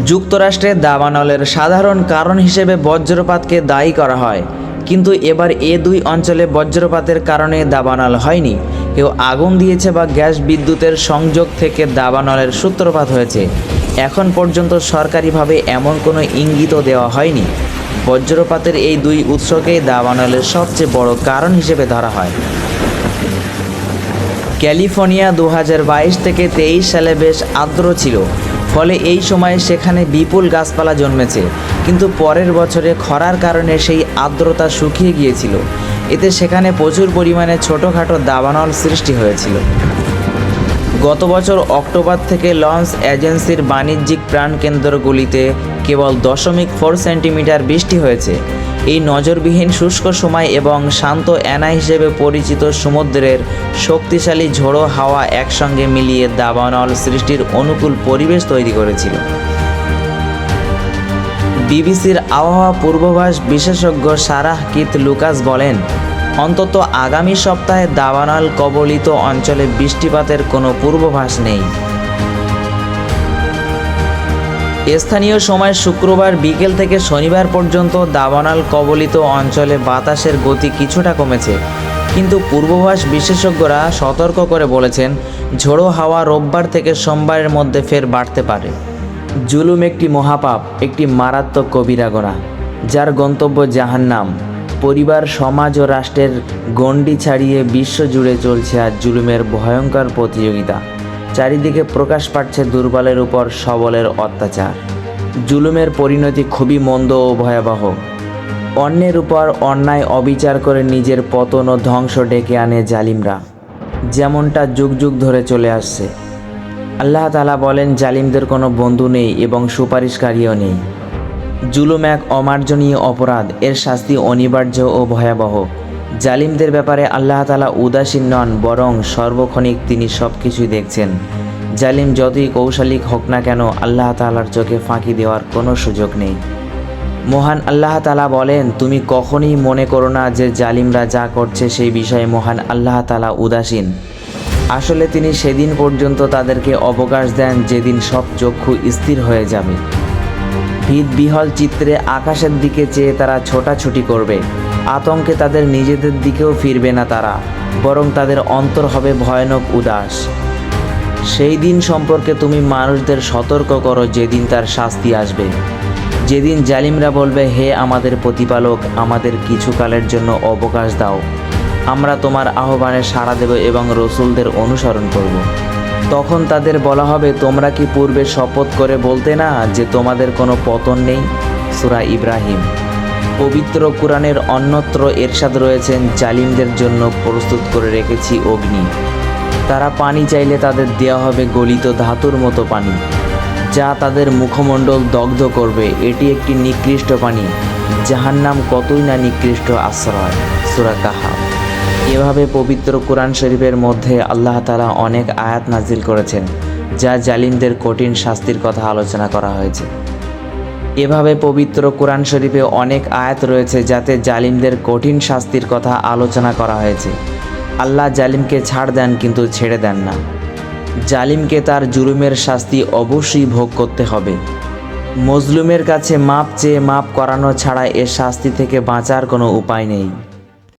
যুক্তরাষ্ট্রে দাবানলের সাধারণ কারণ হিসেবে বজ্রপাতকে দায়ী করা হয়, কিন্তু এবার এ দুই অঞ্চলে বজ্রপাতের কারণে দাবানল হয়নি। কেউ আগুন দিয়েছে বা গ্যাস বিদ্যুতের সংযোগ থেকে দাবানলের সূত্রপাত হয়েছে, এখন পর্যন্ত সরকারিভাবে এমন কোনো ইঙ্গিতও দেওয়া হয়নি। বজ্রপাতের এই দুই উৎসকেই দাবানলের সবচেয়ে বড় কারণ হিসেবে ধরা হয়। ক্যালিফোর্নিয়া 2022 থেকে 23 সালে বেশ আর্দ্র ছিল, ফলে এই সময়ে সেখানে বিপুল গাছপালা জন্মেছে, কিন্তু পরের বছরে খরার কারণে সেই আর্দ্রতা শুকিয়ে গিয়েছিল। এতে সেখানে প্রচুর পরিমাণে ছোটোখাটো দাবানল সৃষ্টি হয়েছিল। গত বছর অক্টোবর থেকে লস অ্যাঞ্জেলেসের বাণিজ্যিক প্রাণকেন্দ্রগুলিতে কেবল 0.4 সেন্টিমিটার বৃষ্টি হয়েছে। এই নজরবিহীন শুষ্ক সময় এবং শান্ত অ্যানা হিসেবে পরিচিত সমুদ্রের শক্তিশালী ঝোড়ো হাওয়া একসঙ্গে মিলিয়ে দাবানল সৃষ্টির অনুকূল পরিবেশ তৈরি করেছিল। বিবিসির আবহাওয়া পূর্বাভাস বিশেষজ্ঞ সারাহ কিথ লুকাস বলেন, অন্তত আগামী সপ্তাহে দাবানল কবলিত অঞ্চলে বৃষ্টিপাতের কোনো পূর্বাভাস নেই। স্থানীয় সময় শুক্রবার বিকেল থেকে শনিবার পর্যন্ত দাবানল কবলিত অঞ্চলে বাতাসের গতি কিছুটা কমেছে, কিন্তু পূর্বাভাস বিশেষজ্ঞরা সতর্ক করে বলেছেন, ঝোড়ো হাওয়া রোববার থেকে সোমবারের মধ্যে ফের বাড়তে পারে। জুলুম একটি মহাপাপ, একটি মারাত্মক কবিরা গুনাহ, যার গন্তব্য জাহান্নাম। পরিবার, সমাজ ও রাষ্ট্রের গণ্ডি ছাড়িয়ে বিশ্বজুড়ে চলছে আজ জুলুমের ভয়ঙ্কর প্রতিযোগিতা। চারিদিকে প্রকাশ পাচ্ছে দুর্বলের উপর সবলের অত্যাচার। জুলুমের পরিণতি খুবই মন্দ ও ভয়াবহ। অন্যের উপর অন্যায় অবিচার করে নিজের পতন ও ধ্বংস ডেকে আনে জালিমরা, যেমনটা যুগ যুগ ধরে চলে আসছে। আল্লাহ তাআলা বলেন, জালিমদের কোনো বন্ধু নেই এবং সুপারিশকারীও নেই। জুলুম এক অমার্জনীয় অপরাধ, এর শাস্তি অনিবার্য ও ভয়াবহ। জালিমদের ব্যাপারে আল্লাহ তাআলা উদাসীন নন, বরং সর্বক্ষণিক তিনি সব কিছুই দেখছেন। জালিম যতই কৌশলী হোক না কেন, আল্লাহ তাআলার চোখে ফাঁকি দেওয়ার কোনো সুযোগ নেই। মহান আল্লাহ তাআলা বলেন, তুমি কখনোই মনে করো না যে জালিমরা যা করছে সেই বিষয়ে মহান আল্লাহ তাআলা উদাসীন। আসলে তিনি সেদিন পর্যন্ত তাদেরকে অবকাশ দেন যেদিন সব চক্ষু স্থির হয়ে যাবে। ভীতবিহ্বল চিত্রে আকাশের দিকে চেয়ে তারা ছোটাছুটি করবে। আতঙ্কে তাদের নিজেদের দিকেও ফিরবে না তারা, বরং তাদের অন্তর হবে ভয়ানক উদাস। সেই দিন সম্পর্কে তুমি মানুষদের সতর্ক করো যেদিন তার শাস্তি আসবে। যেদিন জালিমরা বলবে, হে আমাদের প্রতিপালক, আমাদের কিছুকালের জন্য অবকাশ দাও, আমরা তোমার আহ্বানে সাড়া দেব এবং রসুলদের অনুসরণ করব। তখন তাদের বলা হবে, তোমরা কি পূর্বে শপথ করে বলতে না যে তোমাদের কোনো পতন নেই? সূরা ইব্রাহিম। পবিত্র কুরআনের অন্যত্র এরশাদ রয়েছেন, জালিমদের জন্য প্রস্তুত করে রেখেছি অগ্নি। তারা পানি চাইলে তাদের দেওয়া হবে গলিত ধাতুর মতো পানি, যা তাদের মুখমণ্ডল দগ্ধ করবে। এটি একটি নিকৃষ্ট পানি। জাহান্নাম কতই না নিকৃষ্ট আশ্রয়। সূরা কাহাফ। এভাবে পবিত্র কুরআন শরীফের মধ্যে আল্লাহ তাআলা অনেক আয়াত নাজিল করেছেন, যা জালিমদের কঠিন শাস্তির কথা আলোচনা করা হয়েছে। এভাবে পবিত্র কুরআন শরীফে অনেক আয়াত রয়েছে যাতে জালিমদের কঠিন শাস্তির কথা আলোচনা করা হয়েছে। আল্লাহ জালিমকে ছাড় দেন, কিন্তু ছেড়ে দেন না। জালিমকে তার জুলুমের শাস্তি অবশ্যই ভোগ করতে হবে। মজলুমের কাছে মাপ চেয়ে মাপ করানো ছাড়া এর শাস্তি থেকে বাঁচার কোনো উপায় নেই।